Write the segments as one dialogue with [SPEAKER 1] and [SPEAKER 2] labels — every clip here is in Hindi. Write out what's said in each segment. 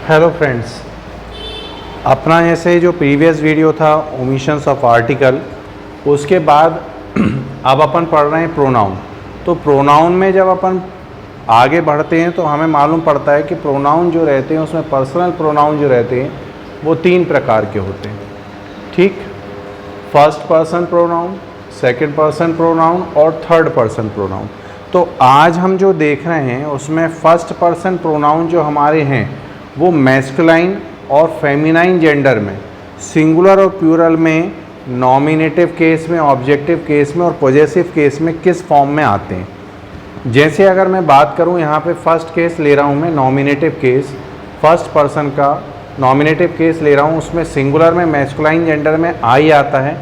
[SPEAKER 1] हेलो फ्रेंड्स, अपना जैसे जो प्रीवियस वीडियो था ओमिशंस ऑफ आर्टिकल, उसके बाद अब अपन पढ़ रहे हैं प्रोनाउन। तो प्रोनाउन में जब अपन आगे बढ़ते हैं तो हमें मालूम पड़ता है कि प्रोनाउन जो रहते हैं उसमें पर्सनल प्रोनाउन जो रहते हैं वो 3 प्रकार के होते हैं। ठीक, first person pronoun, second person pronoun और थर्ड पर्सन प्रोनाउन। तो आज हम जो देख रहे हैं उसमें फर्स्ट पर्सन प्रोनाउन जो हमारे हैं वो मैस्कुलाइन और फेमिनाइन जेंडर में, सिंगुलर और प्लूरल में, नॉमिनेटिव केस में, ऑब्जेक्टिव केस में और पॉजेसिव केस में किस फॉर्म में आते हैं। जैसे अगर मैं बात करूं, यहाँ पे फर्स्ट केस ले रहा हूं मैं, नॉमिनेटिव केस, फर्स्ट पर्सन का नॉमिनेटिव केस ले रहा हूं। उसमें सिंगुलर में मैस्कुलाइन जेंडर में आई आता है,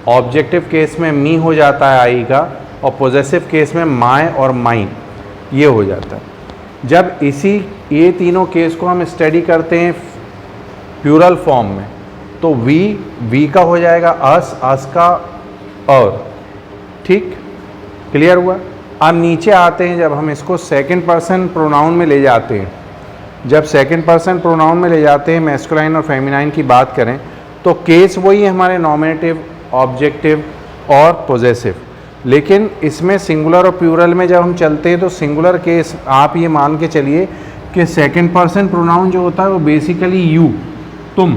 [SPEAKER 1] ऑब्जेक्टिव केस में मी हो जाता है आई का, और पॉजेसिव केस में माय और माइन ये हो जाता है। जब ये तीनों केस को हम स्टडी करते हैं प्लूरल फॉर्म में, तो वी का हो जाएगा अस का और। ठीक, क्लियर हुआ। अब नीचे आते हैं, जब हम इसको सेकंड पर्सन प्रोनाउन में ले जाते हैं, जब सेकंड पर्सन प्रोनाउन में ले जाते हैं मैस्कुलाइन और फेमिनाइन की बात करें, तो केस वही है हमारे नॉमिनेटिव, ऑब्जेक्टिव और पॉजेसिव। लेकिन इसमें सिंगुलर और प्लूरल में जब हम चलते हैं तो सिंगुलर केस आप ये मान के चलिए कि सेकंड पर्सन प्रोनाउन जो होता है वो बेसिकली यू, तुम,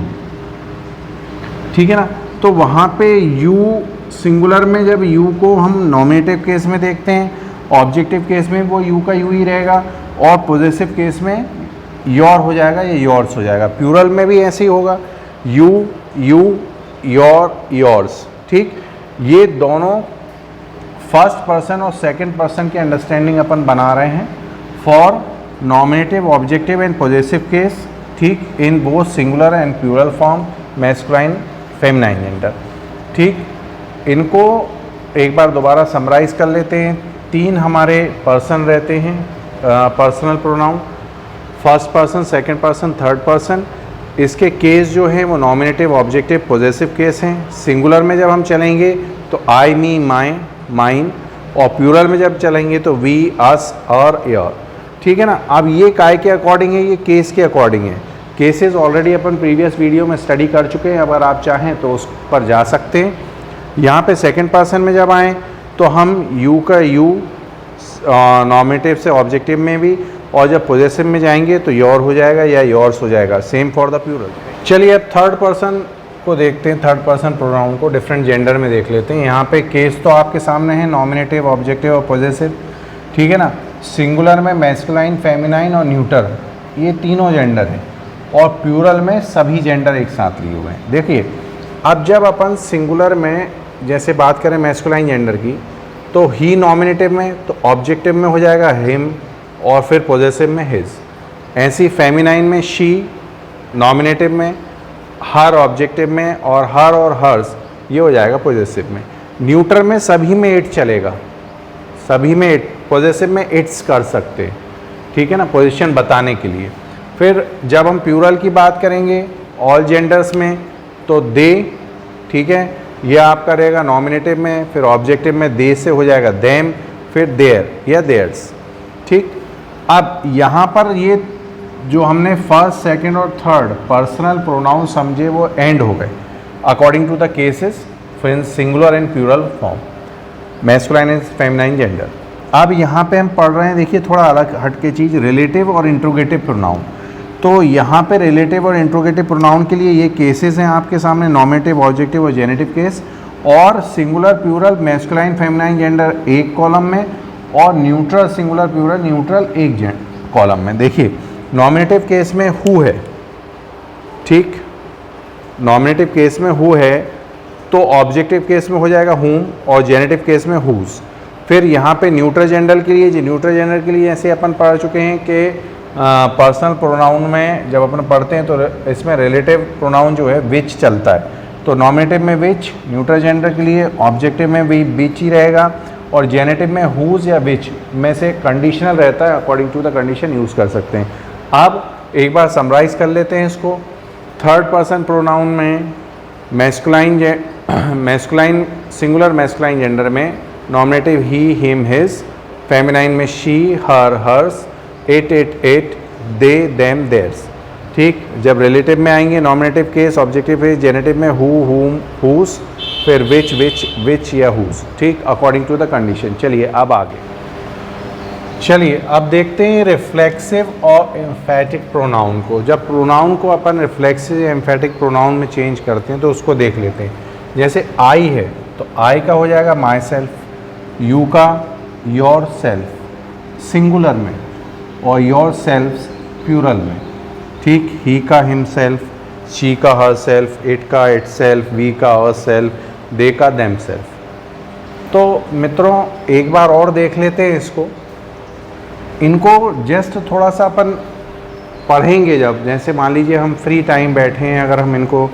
[SPEAKER 1] ठीक है ना। तो वहाँ पे यू सिंगुलर में जब यू को हम नॉमिनेटिव केस में देखते हैं, ऑब्जेक्टिव केस में वो यू का यू ही रहेगा, और पॉजेसिव केस में योर हो जाएगा या योर्स हो जाएगा। प्लूरल में भी ऐसे ही होगा, यू, योर, योर्स। ठीक, ये दोनों फर्स्ट पर्सन और सेकंड पर्सन की अंडरस्टैंडिंग अपन बना रहे हैं for nominative, objective and possessive case. ठीक, in both singular and plural form, masculine, feminine gender. ठीक, इनको एक बार दोबारा समराइज कर लेते हैं। 3 हमारे पर्सन रहते हैं personal pronoun, first person, second person, third person. इसके केस जो हैं वो नॉमिनेटिव, ऑब्जेक्टिव, पॉजेसिव केस हैं। सिंगुलर में जब हम चलेंगे तो आई, मी, माय, माइन, और प्लूरल में जब चलेंगे तो वी, अस और योर। ठीक है ना। अब ये काय के अकॉर्डिंग है, ये केस के अकॉर्डिंग है। केसेस ऑलरेडी अपन प्रीवियस वीडियो में स्टडी कर चुके हैं, अगर आप चाहें तो उस पर जा सकते हैं। यहाँ पे सेकंड पर्सन में जब आएँ तो हम यू का यू नॉमिनेटिव से ऑब्जेक्टिव में भी, और जब पॉजेसिव में जाएंगे तो योर हो जाएगा या योर्स हो जाएगा। Same for the plural. चलिए अब थर्ड पर्सन को देखते हैं, थर्ड पर्सन प्रोनाउन को डिफरेंट जेंडर में देख लेते हैं। यहाँ पे केस तो आपके सामने है, नॉमिनेटिव, ऑब्जेक्टिव और पॉजेसिव। ठीक है ना। सिंगुलर में मैस्कुलाइन, फेमिनाइन और न्यूटर, ये तीनों जेंडर हैं, और प्लूरल में सभी जेंडर एक साथ लिए हुए हैं। देखिए, अब जब अपन सिंगुलर में जैसे बात करें मैस्कुलाइन जेंडर की, तो ही नॉमिनेटिव में, तो ऑब्जेक्टिव में हो जाएगा हिम, और फिर पॉजेसिव में हिज। ऐसी फेमिनाइन में शी, नॉमिनेटिव में हर, ऑब्जेक्टिव में, और हर और हर्स ये हो जाएगा पॉजेसिव में। न्यूट्रल में सभी में इट चलेगा, सभी में इट, पॉजेसिव में इट्स कर सकते हैं। ठीक है ना, पोजीशन बताने के लिए। फिर जब हम प्लूरल की बात करेंगे ऑल जेंडर्स में, तो दे, ठीक है, ये आपका रहेगा नॉमिनेटिव में, फिर ऑब्जेक्टिव में दे से हो जाएगा देम, फिर देयर या देयर्स। ठीक, अब यहाँ पर ये जो हमने फर्स्ट, सेकंड और थर्ड पर्सनल प्रोनाउन समझे वो एंड हो गए अकॉर्डिंग टू द केसेस फिर singular and plural form, masculine and feminine gender. अब यहाँ पे हम पढ़ रहे हैं, देखिए थोड़ा अलग हटके चीज़, रिलेटिव और इंट्रोगेटिव प्रोनाउन। तो यहाँ पे रिलेटिव और इंट्रोगेटिव प्रोनाउन के लिए ये केसेस हैं आपके सामने, नॉमिनेटिव, ऑब्जेक्टिव और जेनेटिव केस, और singular, plural, masculine, feminine gender एक कॉलम में, और न्यूट्रल, सिंगुलर, प्लूरल, न्यूट्रल एक कॉलम में। देखिए नॉमिनेटिव केस में हु है, ठीक, नॉमिनेटिव केस में हु है, तो ऑब्जेक्टिव केस में हो जाएगा हुम, और जेनेटिव केस में हुज। फिर यहाँ पे न्यूट्रल जेंडर के लिए, न्यूट्रल जेंडर के लिए ऐसे अपन पढ़ चुके हैं कि पर्सनल प्रोनाउन में जब अपन पढ़ते हैं तो इसमें रिलेटिव प्रोनाउन जो है विच चलता है। तो नॉमिनेटिव में विच न्यूट्रल जेंडर के लिए, ऑब्जेक्टिव में भी विच ही रहेगा, और जेनेटिव में हुज या विच में से कंडीशनल रहता है, according to the condition use कर सकते हैं। अब एक बार समराइज कर लेते हैं इसको। थर्ड पर्सन प्रोनाउन में मैस्कुलाइन, सिंगुलर मैस्कुलाइन जेंडर में nominative he, him, his, feminine में she, her, hers, it, it, they, them, theirs. ठीक। जब रिलेटिव में आएंगे nominative case, objective case, genitive में हु, हुम, हुज, फिर विच या हुज, ठीक, अकॉर्डिंग टू द कंडीशन। चलिए अब आगे चलिए अब देखते हैं रिफ्लेक्सिव और एम्फैटिक प्रोनाउन को। जब प्रोनाउन को अपन रिफ्लेक्सिव या एम्फैटिक प्रोनाउन में चेंज करते हैं तो उसको देख लेते हैं। जैसे आई है तो आई का हो जाएगा माई सेल्फ, यू का योर सेल्फ सिंगुलर में, और योर सेल्फ प्लूरल में, ठीक। ही का हिम सेल्फ, शी का हर सेल्फ, इट का इट सेल्फ, वी का अवर सेल्फ, दे का देम सेल्फ। तो मित्रों एक बार और देख लेते हैं इसको। इनको जस्ट थोड़ा सा अपन पढ़ेंगे जब, जैसे मान लीजिए हम फ्री टाइम बैठे हैं, अगर हम इनको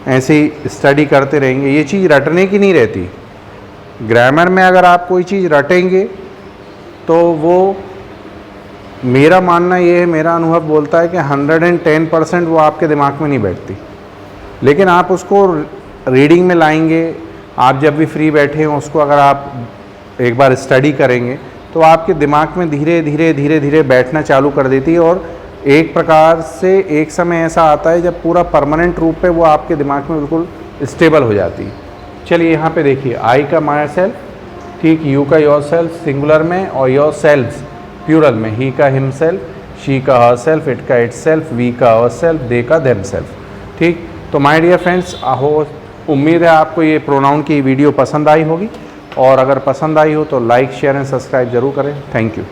[SPEAKER 1] ऐसे ही स्टडी करते रहेंगे, ये चीज़ रटने की नहीं रहती। ग्रामर में अगर आप कोई चीज़ रटेंगे तो वो, मेरा मानना ये है, मेरा अनुभव बोलता है कि 110% वो आपके दिमाग में नहीं बैठती। लेकिन आप उसको रीडिंग में लाएंगे, आप जब भी फ्री बैठे हों उसको अगर आप एक बार स्टडी करेंगे तो आपके दिमाग में धीरे धीरे धीरे धीरे बैठना चालू कर देती है, और एक प्रकार से एक समय ऐसा आता है जब पूरा परमानेंट रूप पे वो आपके दिमाग में बिल्कुल स्टेबल हो जाती है। चलिए यहाँ पे देखिए, आई का माई सेल्फ, ठीक, यू का योर सेल्फ सिंगुलर में और योर सेल्फ प्लूरल में, ही का हिम सेल्फ, शी का हर सेल्फ, इट का इट सेल्फ, वी का अवर सेल्फ, दे का देम सेल्फ, ठीक। तो माय डियर फ्रेंड्स, उम्मीद है आपको ये प्रोनाउन की वीडियो पसंद आई होगी, और अगर पसंद आई हो तो लाइक शेयर एंड सब्सक्राइब जरूर करें। Thank you.